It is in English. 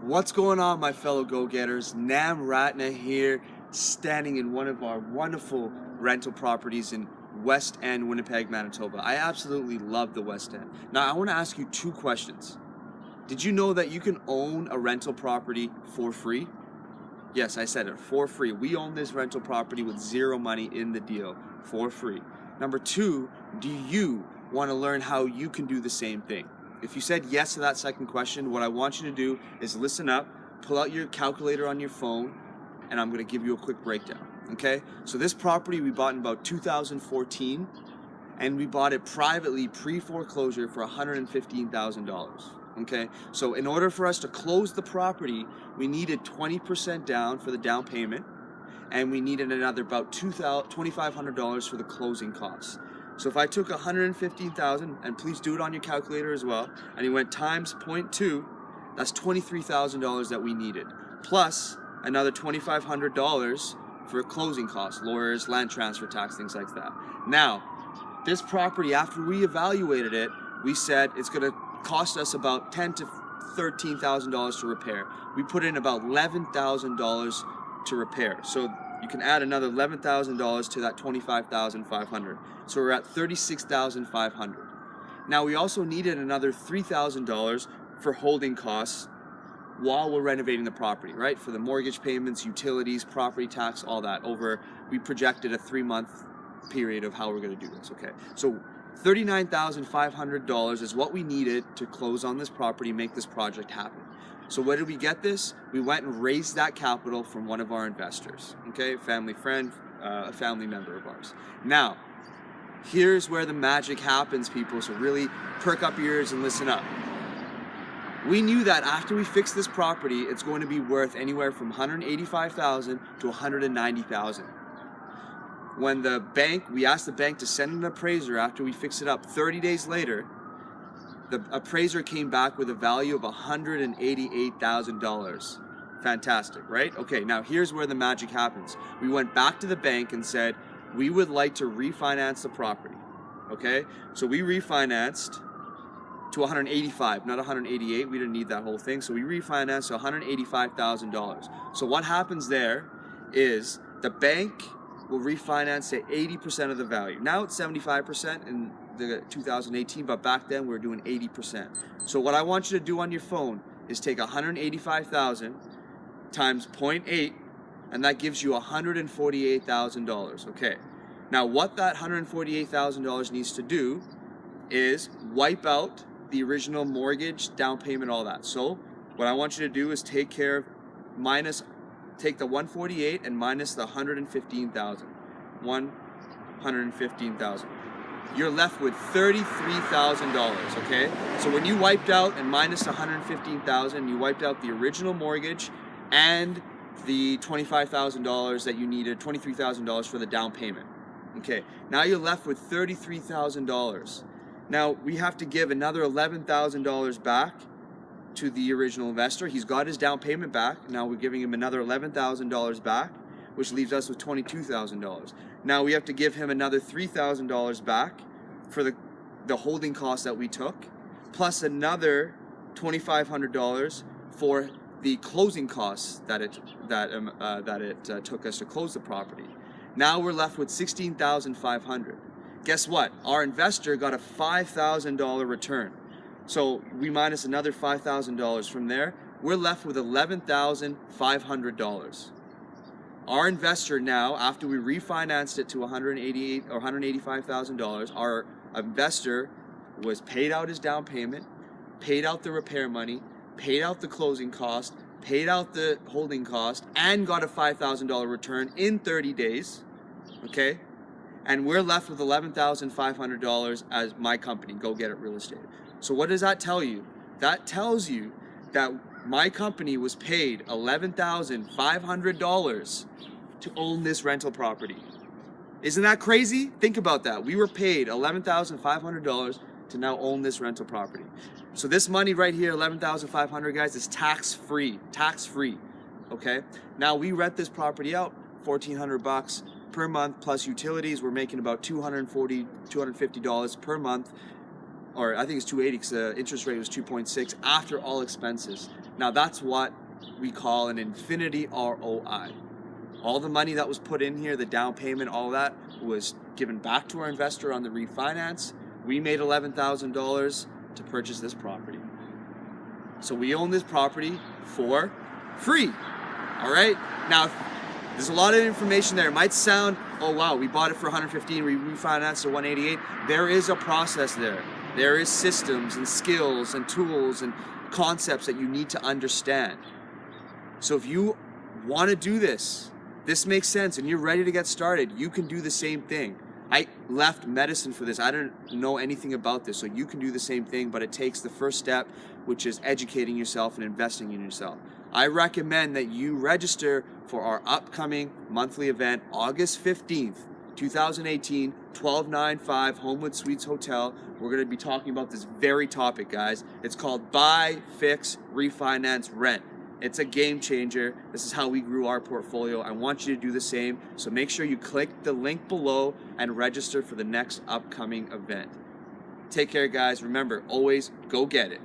What's going on, my fellow go-getters? Nam Ratna here, standing in one of our wonderful rental properties in West End, Winnipeg, Manitoba. I absolutely love the West End. Now, I want to ask you two questions. Did you know that you can own a rental property for free? Yes, I said it, for free. We own this rental property with zero money in the deal, for free. Number two, do you want to learn how you can do the same thing? If you said yes to that second question, what I want you to do is listen up, pull out your calculator on your phone, and I'm going to give you a quick breakdown, okay? So this property we bought in about 2014, and we bought it privately pre-foreclosure for $115,000, okay? So in order for us to close the property, we needed 20% down for the down payment, and we needed another about $2,500 for the closing costs. So if I took $115,000, and please do it on your calculator as well, and you went times 0.2, that's $23,000 that we needed, plus another $2,500 for closing costs, lawyers, land transfer tax, things like that. Now, this property, after we evaluated it, we said it's going to cost us about $10,000 to $13,000 to repair. We put in about $11,000 to repair. So you can add another $11,000 to that $25,500. So we're at $36,500. Now we also needed another $3,000 for holding costs while we're renovating the property, right? For the mortgage payments, utilities, property tax, all that. We projected a 3-month period of how we're going to do this, okay? So $39,500 is what we needed to close on this property, make this project happen. So where did we get this? We went and raised that capital from one of our investors, okay? A family friend, a family member of ours. Now, here's where the magic happens, people, so really perk up your ears and listen up. We knew that after we fix this property, it's going to be worth anywhere from $185,000 to $190,000. When we asked the bank to send an appraiser after we fix it up, 30 days later, the appraiser came back with a value of $188,000. Fantastic, right? Okay, now here's where the magic happens. We went back to the bank and said, we would like to refinance the property, okay? So we refinanced to 185, not 188. We didn't need that whole thing. So we refinanced to $185,000. So what happens there is the bank will refinance to 80% of the value. Now it's 75% in the 2018, but back then we were doing 80%. So what I want you to do on your phone is take 185,000 times 0.8, and that gives you $148,000, okay? Now what that $148,000 needs to do is wipe out the original mortgage, down payment, all that. So what I want you to do is take the 148 and minus the 115,000. 115,000. You're left with $33,000, okay? So when you wiped out and minus 115,000, you wiped out the original mortgage and the $25,000 that you needed, $23,000 for the down payment. Okay, now you're left with $33,000. Now we have to give another $11,000 back to the original investor. He's got his down payment back. Now we're giving him another $11,000 back, which leaves us with $22,000. Now we have to give him another $3,000 back for the holding costs that we took, plus another $2,500 for the closing costs that it took us to close the property. Now we're left with $16,500. Guess what? Our investor got a $5,000 return. So we minus another $5,000 from there. We're left with $11,500. Our investor now, after we refinanced it to $188,000 or $185,000, our investor was paid out his down payment, paid out the repair money, paid out the closing cost, paid out the holding cost, and got a $5,000 return in 30 days, okay? And we're left with $11,500 as my company, Go Get It Real Estate. So what does that tell you? That tells you that my company was paid $11,500 to own this rental property. Isn't that crazy? Think about that. We were paid $11,500 to now own this rental property. So this money right here, $11,500, guys, is tax-free, okay? Now we rent this property out, $1,400 per month plus utilities. We're making about $240, $250 per month, or I think it's $280 because the interest rate was 2.6 after all expenses. Now that's what we call an infinity ROI. All the money that was put in here, the down payment, all that was given back to our investor on the refinance. We made $11,000 to purchase this property. So we own this property for free. All right? Now, there's a lot of information there. It might sound, oh wow, we bought it for $115, we refinanced to $188. There is a process there. There is systems and skills and tools and concepts that you need to understand. So if you want to do this makes sense, and you're ready to get started, you can do the same thing. I left medicine for this. I don't know anything about this, so you can do the same thing, but it takes the first step, which is educating yourself and investing in yourself. I recommend that you register for our upcoming monthly event, August 15th, 2018, 1295 Homewood Suites Hotel. We're going to be talking about this very topic, guys. It's called Buy, Fix, Refinance, Rent. It's a game changer. This is how we grew our portfolio. I want you to do the same. So make sure you click the link below and register for the next upcoming event. Take care, guys. Remember, always go get it.